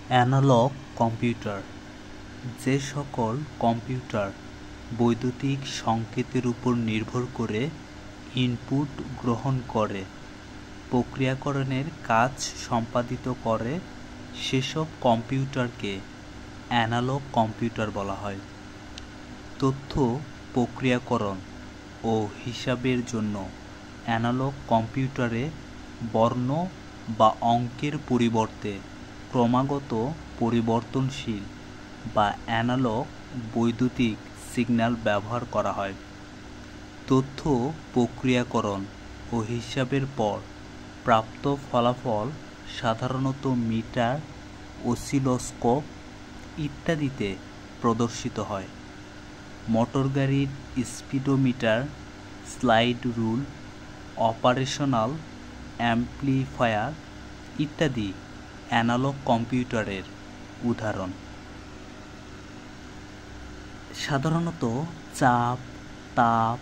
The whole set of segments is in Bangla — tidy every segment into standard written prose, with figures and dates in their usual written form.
অ্যানালগ কম্পিউটার যে সকল কম্পিউটার বৈদ্যুতিক সংকেতের উপর নির্ভর করে ইনপুট গ্রহণ করে প্রক্রিয়াকরণের কাজ সম্পাদিত করে সেসব কম্পিউটারকে অ্যানালগ কম্পিউটার বলা হয়। তথ্য প্রক্রিয়াকরণ ও হিসাবের জন্য অ্যানালগ কম্পিউটারে বর্ণ বা অঙ্কের পরিবর্তে ক্রমাগত পরিবর্তনশীল বা অ্যানালগ বৈদ্যুতিক সিগন্যাল ব্যবহার করা হয়। তথ্য প্রক্রিয়াকরণ ও হিসাবের পর প্রাপ্ত ফলাফল সাধারণত মিটার, অসিলোস্কোপ ইত্যাদিতে প্রদর্শিত হয়। মোটরগাড়ির speedometer, slide rule, operational amplifier ইত্যাদি অ্যানালগ কম্পিউটারের উদাহরণ। সাধারণত চাপ, তাপ,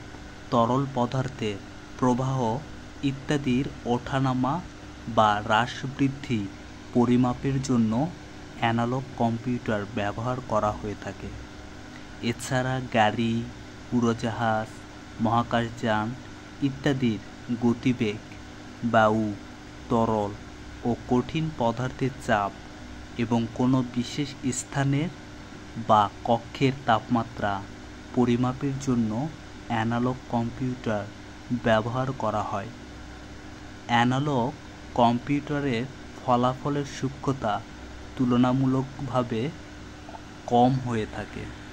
তরল পদার্থের প্রবাহ ইত্যাদির ওঠানামা বা হ্রাস বৃদ্ধি পরিমাপের জন্য অ্যানালগ কম্পিউটার ব্যবহার করা হয়ে থাকে। এছাড়া গাড়ি, উড়োজাহাজ, মহাকাশযান ইত্যাদির গতিবেগ, বায়ু, তরল ও কঠিন পদার্থের চাপ এবং কোনো বিশেষ স্থানের বা কক্ষের তাপমাত্রা পরিমাপের জন্য অ্যানালগ কম্পিউটার ব্যবহার করা হয়। অ্যানালগ কম্পিউটারের ফলাফলের সূক্ষ্মতা তুলনামূলকভাবে কম হয়ে থাকে।